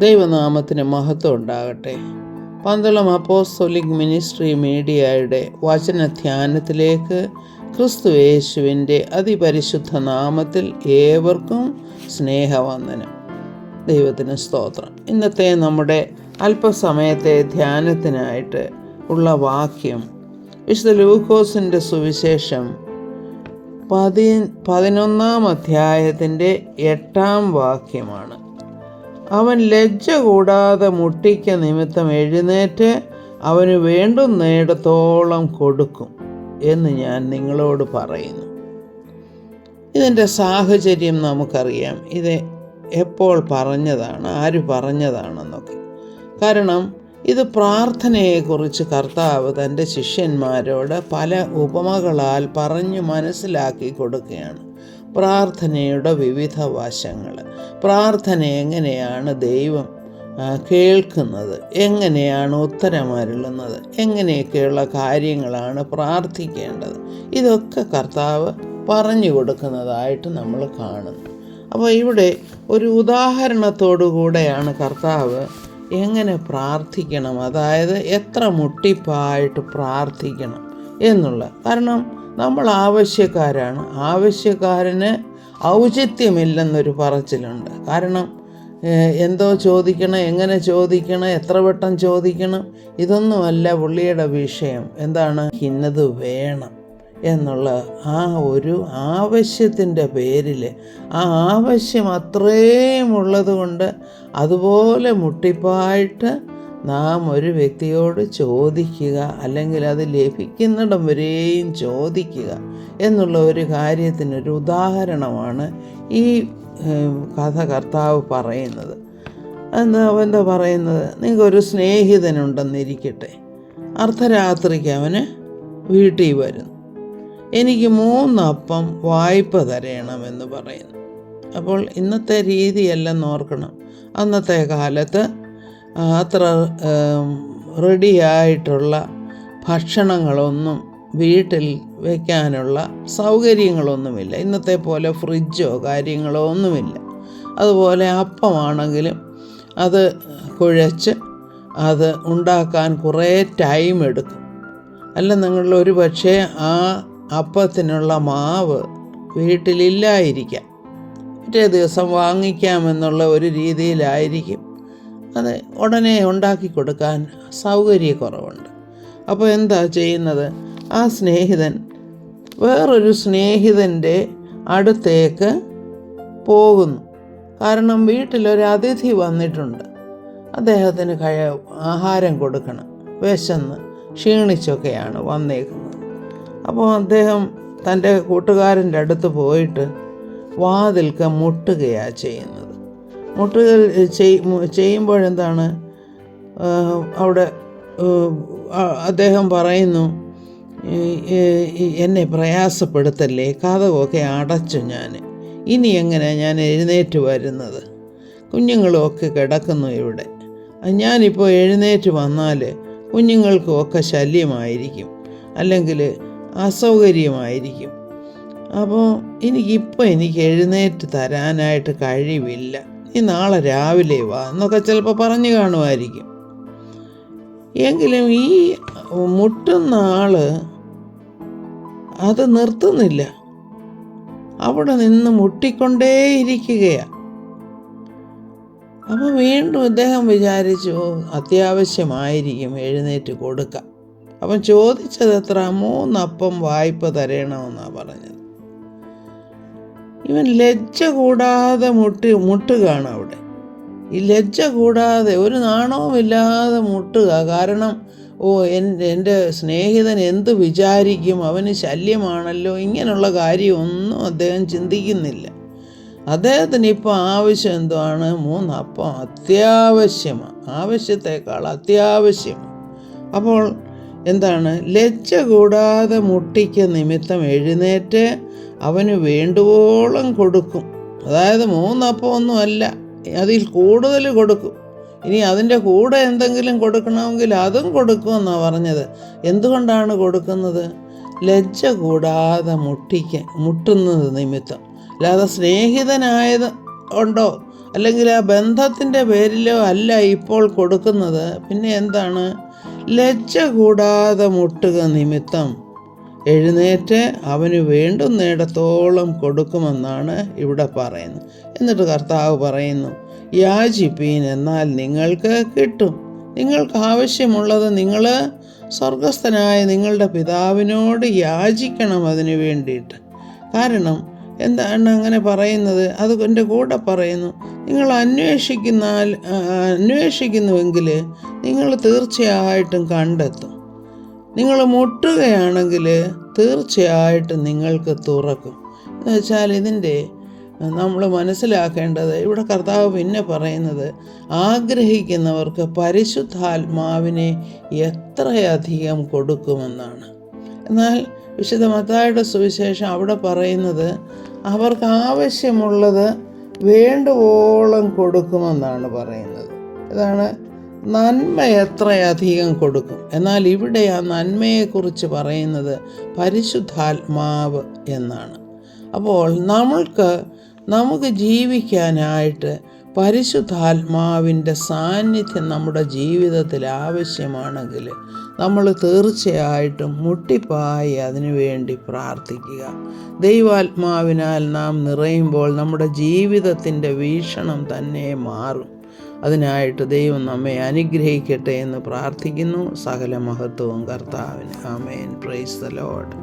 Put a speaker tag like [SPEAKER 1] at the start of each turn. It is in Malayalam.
[SPEAKER 1] ദൈവനാമത്തിന് മഹത്വം ഉണ്ടാകട്ടെ. പന്തളം അപ്പോസ്തോലിക് മിനിസ്ട്രി മീഡിയയുടെ വചനധ്യാനത്തിലേക്ക് ക്രിസ്തു യേശുവിൻ്റെ അതിപരിശുദ്ധ നാമത്തിൽ ഏവർക്കും സ്നേഹവന്ദനം. ദൈവത്തിന് സ്തോത്രം. ഇന്നത്തെ നമ്മുടെ അല്പസമയത്തെ ധ്യാനത്തിനായിട്ട് ഉള്ള വാക്യം വിശുദ്ധ ലൂക്കോസിൻ്റെ സുവിശേഷം 11-ാം അധ്യായത്തിൻ്റെ 8-ാം വാക്യമാണ്. അവൻ ലജ്ജ കൂടാതെ മുട്ടിക്ക നിമിത്തം എഴുന്നേറ്റ് അവന് വേണ്ടുന്നിടത്തോളം കൊടുക്കും എന്ന് ഞാൻ നിങ്ങളോട് പറയുന്നു. ഇതിൻ്റെ സാഹചര്യം നമുക്കറിയാം. ഇത് എപ്പോൾ പറഞ്ഞതാണ്, ആര് പറഞ്ഞതാണെന്നൊക്കെ. കാരണം ഇത് പ്രാർത്ഥനയെക്കുറിച്ച് കർത്താവ് തൻ്റെ ശിഷ്യന്മാരോട് പല ഉപമകളാൽ പറഞ്ഞു മനസ്സിലാക്കി കൊടുക്കുകയാണ്. പ്രാർത്ഥനയുടെ വിവിധ വശങ്ങൾ, പ്രാർത്ഥന എങ്ങനെയാണ് ദൈവം കേൾക്കുന്നത്, എങ്ങനെയാണ് ഉത്തരമരുളുന്നത്, എങ്ങനെയൊക്കെയുള്ള കാര്യങ്ങളാണ് പ്രാർത്ഥിക്കേണ്ടത്, ഇതൊക്കെ കർത്താവ് പറഞ്ഞു കൊടുക്കുന്നതായിട്ട് നമ്മൾ കാണുന്നു. അപ്പോൾ ഇവിടെ ഒരു ഉദാഹരണത്തോടു കൂടെയാണ് കർത്താവ് എങ്ങനെ പ്രാർത്ഥിക്കണം, അതായത് എത്ര മുട്ടിപ്പായിട്ട് പ്രാർത്ഥിക്കണം എന്നുള്ളത്. കാരണം നമ്മൾ ആവശ്യക്കാരാണ്. ആവശ്യക്കാരന് ഔചിത്യമില്ലെന്നൊരു പറച്ചിലുണ്ട്. കാരണം എന്തോ ചോദിക്കണം, എങ്ങനെ ചോദിക്കണം, എത്ര വട്ടം ചോദിക്കണം, ഇതൊന്നുമല്ല പുള്ളിയുടെ വിഷയം. എന്താണ്? ഇന്നത് വേണം എന്നുള്ള ആ ഒരു ആവശ്യത്തിൻ്റെ പേരിൽ, ആ ആവശ്യം അത്രയും ഉള്ളത് കൊണ്ട് അതുപോലെ മുട്ടിപ്പായിട്ട് നാം ഒരു വ്യക്തിയോട് ചോദിക്കുക, അല്ലെങ്കിൽ അത് ലഭിക്കുന്നിടം വരെയും ചോദിക്കുക എന്നുള്ള ഒരു കാര്യത്തിനൊരു ഉദാഹരണമാണ് ഈ കഥ കർത്താവ് പറയുന്നത്. എന്താ പറയുന്നത്? നിങ്ങൾക്കൊരു സ്നേഹിതനുണ്ടെന്നിരിക്കട്ടെ. അർദ്ധരാത്രിക്ക് അവന് വീട്ടിൽ വരുന്നു. എനിക്ക് 3 അപ്പം വായ്പ തരണമെന്ന് പറയുന്നു. അപ്പോൾ ഇന്നത്തെ രീതിയല്ലെന്ന് ഓർക്കണം. അന്നത്തെ കാലത്ത് അത്ര റെഡിയായിട്ടുള്ള ഭക്ഷണങ്ങളൊന്നും വീട്ടിൽ വയ്ക്കാനുള്ള സൗകര്യങ്ങളൊന്നുമില്ല. ഇന്നത്തെ പോലെ ഫ്രിഡ്ജോ കാര്യങ്ങളോ ഒന്നുമില്ല. അതുപോലെ അപ്പമാണെങ്കിലും അത് കുഴച്ച് അത് ഉണ്ടാക്കാൻ കുറേ ടൈം എടുക്കും. അല്ല, നിങ്ങൾ ഒരു പക്ഷേ ആ അപ്പത്തിനുള്ള മാവ് വീട്ടിലില്ലായിരിക്കാം, പിറ്റേ ദിവസം വാങ്ങിക്കാമെന്നുള്ള ഒരു രീതിയിലായിരിക്കും. അത് ഉടനെ ഉണ്ടാക്കി കൊടുക്കാൻ സൗകര്യക്കുറവുണ്ട്. അപ്പോൾ എന്താ ചെയ്യുന്നത്? ആ സ്നേഹിതൻ വേറൊരു സ്നേഹിതൻ്റെ അടുത്തേക്ക് പോകുന്നു. കാരണം വീട്ടിലൊരു അതിഥി വന്നിട്ടുണ്ട്. അദ്ദേഹത്തിന് ആഹാരം കൊടുക്കണം. വിശന്ന് ക്ഷീണിച്ചൊക്കെയാണ് വന്നേക്കുന്നത്. അപ്പോൾ അദ്ദേഹം തൻ്റെ കൂട്ടുകാരൻ്റെ അടുത്ത് പോയിട്ട് വാതിൽക്ക് മുട്ടുകയാണ് ചെയ്യുന്നത്. ചെയ്യുമ്പോഴെന്താണ് അവിടെ അദ്ദേഹം പറയുന്നു, എന്നെ പ്രയാസപ്പെടുത്തല്ലേ, കതകൊക്കെ അടച്ചു ഞാൻ, ഇനി എങ്ങനെ ഞാൻ എഴുന്നേറ്റ് വരുന്നത്? കുഞ്ഞുങ്ങളുമൊക്കെ കിടക്കുന്നു ഇവിടെ. ഞാനിപ്പോൾ എഴുന്നേറ്റ് വന്നാൽ കുഞ്ഞുങ്ങൾക്കുമൊക്കെ ശല്യമായിരിക്കും, അല്ലെങ്കിൽ അസൗകര്യമായിരിക്കും. അപ്പോൾ എനിക്ക് എഴുന്നേറ്റ് തരാനായിട്ട് കഴിവില്ല, നീ നാളെ രാവിലെ വാ എന്നൊക്കെ ചിലപ്പോൾ പറഞ്ഞു കാണുമായിരിക്കും. എങ്കിലും ഈ മുട്ടുന്ന ആൾ അത് നിർത്തുന്നില്ല. അവിടെ നിന്ന് മുട്ടിക്കൊണ്ടേയിരിക്കുകയാണ്. അപ്പോൾ വീണ്ടും ഇദ്ദേഹം വിചാരിച്ചു, അത്യാവശ്യമായിരിക്കും, എഴുന്നേറ്റ് കൊടുക്കാം. അപ്പം ചോദിച്ചത് എത്ര? 3 അപ്പം വായ്പ തരണമെന്നാണ് പറഞ്ഞത്. ഇവൻ ലജ്ജ കൂടാതെ മുട്ടുകയാണ് അവിടെ. ഈ ലജ്ജ കൂടാതെ, ഒരു നാണവുമില്ലാതെ മുട്ടുക. കാരണം എൻ്റെ സ്നേഹിതൻ എന്ത് വിചാരിക്കും, അവന് ശല്യമാണല്ലോ, ഇങ്ങനെയുള്ള കാര്യമൊന്നും അദ്ദേഹം ചിന്തിക്കുന്നില്ല. അദ്ദേഹത്തിന് ഇപ്പോൾ ആവശ്യം എന്തുവാണ്? 3 അപ്പം അത്യാവശ്യമാണ്, ആവശ്യത്തെക്കാൾ അത്യാവശ്യമാണ്. അപ്പോൾ എന്താണ്? ലജ്ജ കൂടാതെ മുട്ടിക്ക നിമിത്തം എഴുന്നേറ്റ് അവന് വേണ്ടുവോളം കൊടുക്കും. അതായത് 3 അപ്പമൊന്നുമല്ല, അതിൽ കൂടുതൽ കൊടുക്കും. ഇനി അതിൻ്റെ കൂടെ എന്തെങ്കിലും കൊടുക്കണമെങ്കിൽ അതും കൊടുക്കുമെന്നാണ് പറഞ്ഞത്. എന്തുകൊണ്ടാണ് കൊടുക്കുന്നത്? ലജ്ജ കൂടാതെ മുട്ടുന്നത് നിമിത്തം. അല്ലാതെ സ്നേഹിതനായത് ഉണ്ടോ, അല്ലെങ്കിൽ ആ ബന്ധത്തിൻ്റെ പേരിലോ അല്ല ഇപ്പോൾ കൊടുക്കുന്നത്. പിന്നെ എന്താണ്? ലജ്ജ കൂടാതെ മുട്ടുക നിമിത്തം എഴുന്നേറ്റ് അവന് വേണ്ടുന്നിടത്തോളം കൊടുക്കുമെന്നാണ് ഇവിടെ പറയുന്നത്. എന്നിട്ട് കർത്താവ് പറയുന്നു, യാചിപ്പീൻ എന്നാൽ നിങ്ങൾക്ക് കിട്ടും. നിങ്ങൾക്ക് ആവശ്യമുള്ളത് നിങ്ങൾ സ്വർഗസ്ഥനായ നിങ്ങളുടെ പിതാവിനോട് യാചിക്കണം അതിന് വേണ്ടിയിട്ട്. കാരണം എന്താണ് അങ്ങനെ പറയുന്നത്? അത് എൻ്റെ കൂടെ പറയുന്നു, നിങ്ങൾ അന്വേഷിക്കുന്നുവെങ്കിൽ നിങ്ങൾ തീർച്ചയായിട്ടും കണ്ടെത്തും. നിങ്ങൾ മുട്ടുകയാണെങ്കിൽ തീർച്ചയായിട്ടും നിങ്ങൾക്ക് തുറക്കും. എന്ന് വെച്ചാൽ ഇതിൻ്റെ നമ്മൾ മനസ്സിലാക്കേണ്ടത്, ഇവിടെ കർത്താവ് പിന്നെ പറയുന്നത്, ആഗ്രഹിക്കുന്നവർക്ക് പരിശുദ്ധാത്മാവിനെ എത്രയധികം കൊടുക്കുമെന്നാണ്. എന്നാൽ വിശുദ്ധ മത്തായിയുടെ സുവിശേഷം അവിടെ പറയുന്നത് അവർക്ക് ആവശ്യമുള്ളത് വേണ്ടുവോളം കൊടുക്കുമെന്നാണ് പറയുന്നത്. ഇതാണ് നന്മ എത്രയധികം കൊടുക്കും. എന്നാൽ ഇവിടെ ആ നന്മയെക്കുറിച്ച് പറയുന്നത് പരിശുദ്ധാത്മാവ് എന്നാണ്. അപ്പോൾ നമുക്ക് ജീവിക്കാനായിട്ട് പരിശുദ്ധാത്മാവിൻ്റെ സാന്നിധ്യം നമ്മുടെ ജീവിതത്തിൽ ആവശ്യമാണെങ്കിൽ നമ്മൾ തീർച്ചയായിട്ടും മുട്ടിപ്പായി അതിനു വേണ്ടി പ്രാർത്ഥിക്കുക. ദൈവാത്മാവിനാൽ നാം നിറയുമ്പോൾ നമ്മുടെ ജീവിതത്തിൻ്റെ വീക്ഷണം തന്നെ മാറും. അതിനായിട്ട് ദൈവം നമ്മെ അനുഗ്രഹിക്കട്ടെ എന്ന് പ്രാർത്ഥിക്കുന്നു. സകല മഹത്വവും കർത്താവിന്. ആമേൻ. Praise the Lord.